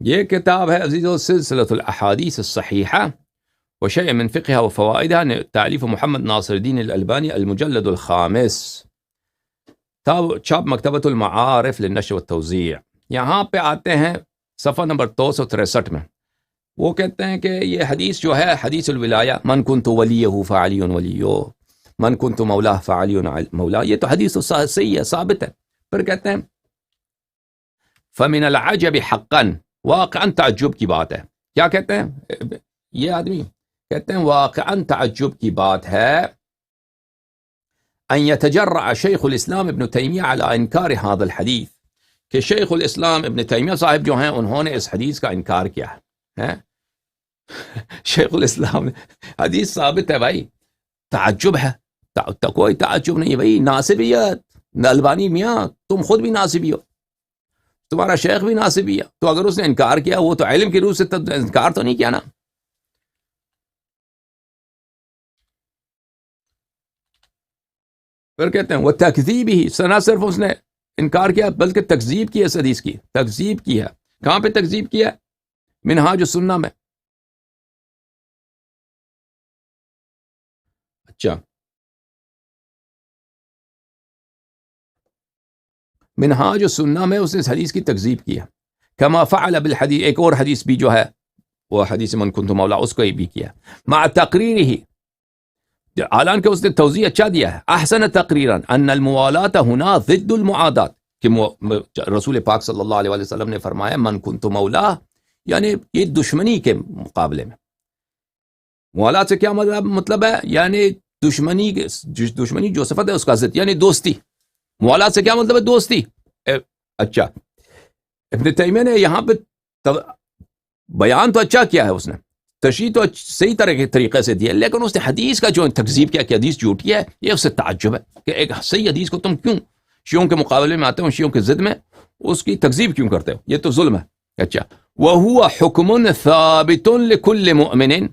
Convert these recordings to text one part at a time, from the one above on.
یہ کتاب ہے عزیزو سلسلۃ الاحادیث الصحیحہ وشیء من فقہها وفوائدها، تالیف محمد ناصر الدین الالبانی، المجلد الخامس، چھاپ مکتبۃ المعارف للنشر والتوزیع۔ یہاں پہ آتے ہیں صفحہ نمبر 263 میں، وہ کہتے ہیں کہ یہ حدیث جو ہے حدیث الولایہ، من کنت ولیہ فعلی ولیہ، من کنت مولا فعلی مولا، یہ تو حدیث صحیح ہے، ثابت ہے۔ پھر کہتے ہیں فمن العجب حقا، واقعاً تعجب کی بات ہے۔ کیا کہتے ہیں یہ آدمی؟ کہتے ہیں واقعاً تعجب کی بات ہے ان يتجرع شیخ الاسلام ابن تیمیہ علی انکار هذا الحدیث، کہ شیخ الاسلام ابن تیمیہ صاحب جو ہیں انہوں نے اس حدیث کا انکار کیا ہے۔ شیخ الاسلام نے حدیث ثابت ہے بھائی، تعجب ہے؟ کوئی تعجب نہیں ہے بھائی، ناصبیت، البانی میاں تم خود بھی ناصبی ہو، تمہارا شیخ بھی ناصبی ہے، تو اگر اس نے انکار کیا وہ تو علم کی روح سے انکار تو نہیں کیا نا۔ پھر کہتے ہیں وہ تکذیب ہی، نہ صرف اس نے انکار کیا بلکہ تکذیب کی اس حدیث کی، تکذیب کی ہے۔ کہاں پہ تکذیب کیا؟ منہاج السنہ میں۔ اچھا، منہاج السنہ میں اس نے اس حدیث کی تکذیب کیا۔ کما فعل بالحدیث، ایک اور حدیث بھی جو ہے وہ حدیث من کنت مولا، اس کو بھی کیا مع تقریر ہی، اعلان کہ اس نے توضیح اچھا دیا ہے، احسن تقریرا ان الموالات ہنا ضد المعادات، کہ رسول پاک صلی اللہ علیہ وسلم نے فرمایا من کنت مولا، یعنی یہ دشمنی کے مقابلے میں۔ موالات سے کیا مطلب ہے؟ یعنی دشمنی جو صفت ہے اس کا ضد، یعنی دوستی۔ موالات سے کیا مطلب ہے؟ دوستی۔ اچھا، ابن تیمیہ نے یہاں پہ بیان تو اچھا کیا ہے، اس نے تشریح تو صحیح طریقے سے دیا، لیکن اس نے حدیث کا جو تکذیب کیا کہ حدیث جھوٹی ہے، یہ اس سے تعجب ہے کہ ایک صحیح حدیث کو تم کیوں شیعوں کے مقابلے میں آتے ہو، شیعوں کے ضد میں اس کی تکذیب کیوں کرتے ہو؟ یہ تو ظلم ہے۔ اچھا، وَهُوَ حُكْمٌ ثَابِتٌ لِكُلِّ مُؤْمِنٍ،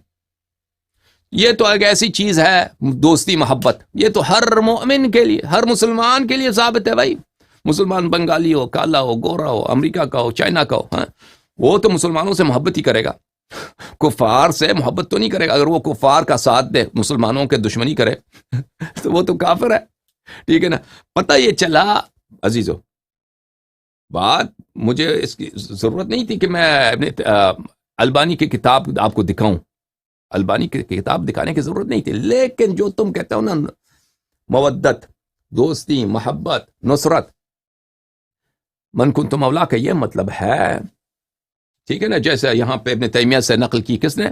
یہ تو ایک ایسی چیز ہے دوستی محبت، یہ تو ہر مومن کے لیے، ہر مسلمان کے لیے ثابت ہے بھائی۔ مسلمان بنگالی ہو، کالا ہو، گورا ہو، امریکہ کا ہو، چائنا کا ہو، وہ تو مسلمانوں سے محبت ہی کرے گا، کفار سے محبت تو نہیں کرے گا۔ اگر وہ کفار کا ساتھ دے، مسلمانوں کے دشمنی کرے تو وہ تو کافر ہے، ٹھیک ہے نا۔ پتہ یہ چلا عزیزو، بات مجھے اس کی ضرورت نہیں تھی کہ میں اپنے البانی کی کتاب آپ کو دکھاؤں، البانی کی کتاب دکھانے کی ضرورت نہیں تھی، لیکن جو تم کہتے ہو نا مودت، دوستی، محبت، نصرت، من کنت مولا کا یہ مطلب ہے، ٹھیک ہے نا۔ جیسے یہاں پہ ابن تیمیہ سے نقل کی کس نے؟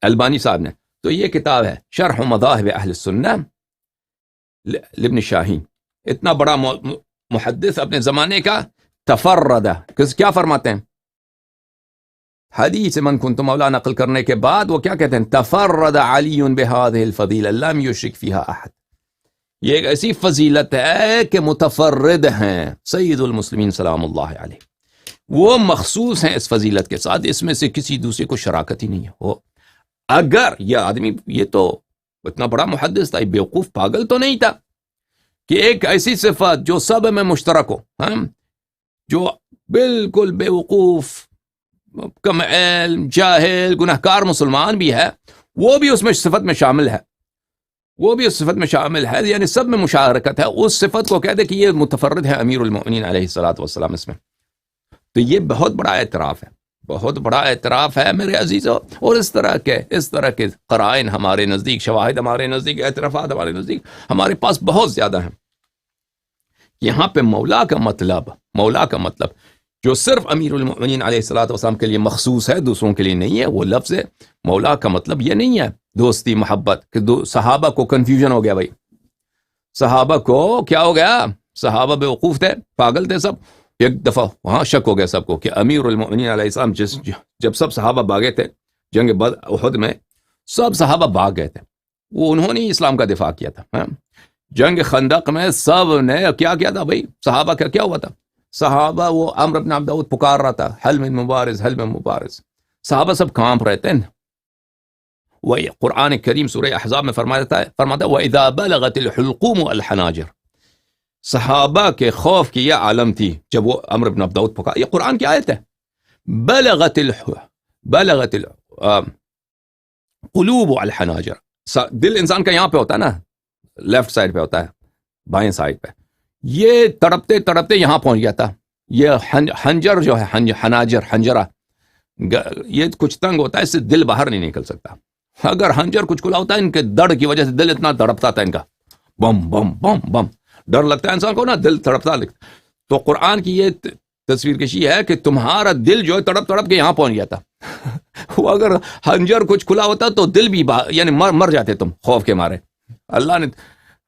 البانی صاحب نے۔ تو یہ کتاب ہے شرح مذاہب اہل السنہ لابن شاہین، اتنا بڑا محدث اپنے زمانے کا، تفرد، کیا فرماتے ہیں؟ حدیث من کنت مولا نقل کرنے کے بعد وہ کیا کہتے ہیں؟ تفرد علی بهذه الفضیلہ لم یشرک فیہا احد، یہ ایک ایسی فضیلت ہے کہ متفرد ہیں سید المسلمین سلام اللہ علیہ، وہ مخصوص ہیں اس فضیلت کے ساتھ، اس میں سے کسی دوسرے کو شراکت ہی نہیں ہے۔ وہ اگر یہ آدمی، یہ تو اتنا بڑا محدث تھا، بیوقوف پاگل تو نہیں تھا کہ ایک ایسی صفت جو سب میں مشترک ہو، جو بالکل بیوقوف، کم علم، جاہل، گناہکار مسلمان بھی ہے، وہ بھی اس میں صفت میں شامل ہے، وہ بھی اس صفت میں شامل ہے، یعنی سب میں مشارکت ہے، اس صفت کو کہہ دے کہ یہ متفرد ہے امیر المؤمنین علیہ الصلوۃ والسلام اس میں۔ تو یہ بہت بڑا اعتراف ہے، بہت بڑا اعتراف ہے میرے عزیزو، اور اس طرح کے قرائن ہمارے نزدیک، شواہد ہمارے نزدیک، اعترافات ہمارے نزدیک ہمارے پاس بہت زیادہ ہیں۔ یہاں پہ مولا کا مطلب جو صرف امیر المؤمنین علیہ الصلوۃ والسلام کے لیے مخصوص ہے، دوسروں کے لیے نہیں ہے، وہ لفظ ہے مولا کا مطلب یہ نہیں ہے دوستی محبت، کہ صحابہ کو کنفیوژن ہو گیا بھائی، صحابہ کو کیا ہو گیا؟ صحابہ بیوقوف تھے، پاگل تھے سب، ایک دفعہ وہاں شک ہو گیا سب کو کہ امیر المؤمنین علیہ السلام جب سب صحابہ بھاگے تھے جنگ احد میں، سب صحابہ بھاگ گئے تھے، وہ انہوں نے اسلام کا دفاع کیا تھا۔ جنگ خندق میں سب نے کیا کیا تھا بھائی؟ صحابہ کا کیا ہوا تھا؟ صحابہ، وہ عمرو بن عبد العوت پکار رہا تھا، حل من مبارز، حل من مبارز، صحابہ سب کانپ رہے تھے۔ وہ قرآن کریم سورہ احزاب میں فرماتا ہے وَإِذَا بَلَغَتِ الْحُلْقُومُ الْحَنَاجِرَ، صحابہ کے خوف کی یہ عالم تھی جب وہ عمرو بن عبد العوت پکار، یہ قرآن کی آیت ہے، بلغت قلوب الحناجر. دل انسان کا یہاں پہ ہوتا ہے نا، لیفٹ سائڈ پہ ہوتا ہے، بائیں سائڈ پہ. یہ تڑپتے تڑپتے یہاں پہنچ گیا تھا. یہ حنجر جو ہے، حناجر، حنجرہ، یہ کچھ تنگ ہوتا ہے، اس سے دل باہر نہیں نکل سکتا. اگر حنجر کچھ کھلا ہوتا ہے، ان کے دڑ کی وجہ سے دل اتنا تڑپتا تھا ان کا، بم بم بم بم، ڈر لگتا ہے انسان کو نا، دل تڑپتا. تو قرآن کی یہ تصویر کشی ہے کہ تمہارا دل جو ہے تڑپ تڑپ کے یہاں پہنچ گیا تھا. وہ اگر حنجر کچھ کھلا ہوتا تو دل بھی یعنی مر جاتے تم خوف کے مارے. اللہ نے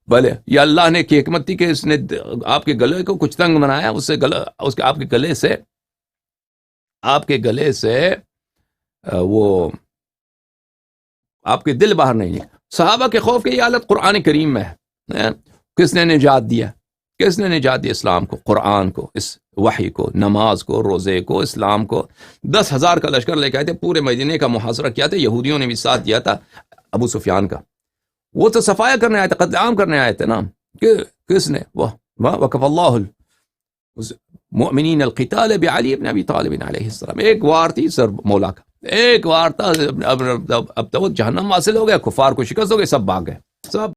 بھلے یہ اللہ نے کی حکمت تھی کہ اس نے آپ کے گلے کو کچھ تنگ بنایا، اس سے آپ کے گلے سے وہ آپ کے دل باہر نہیں ہے. صحابہ کے خوف کی یہ حالت قرآن کریم میں ہے. کس نے نجات دیا؟ کس نے نجات دیا اسلام کو؟ قرآن کو، اس وحی کو، نماز کو، روزے کو، اسلام کو. 10,000 کا لشکر لے کے آئے تھے، پورے مدینے کا محاصرہ کیا تھا. یہودیوں نے بھی ساتھ دیا تھا ابو سفیان کا. وہ تو صفایا کرنے آئے تھے، قتل عام کرنے آئے تھے نا. کس نے؟ وکف اللہ المؤمنین القتال بعلی بن ابی طالب علیہ السلام. ایک وار تھی سر مولا کا، ایک وار تھا. اب تو جہنم حاصل ہو گیا، کفار کو شکست ہو گئی، سب بھاگ گئے.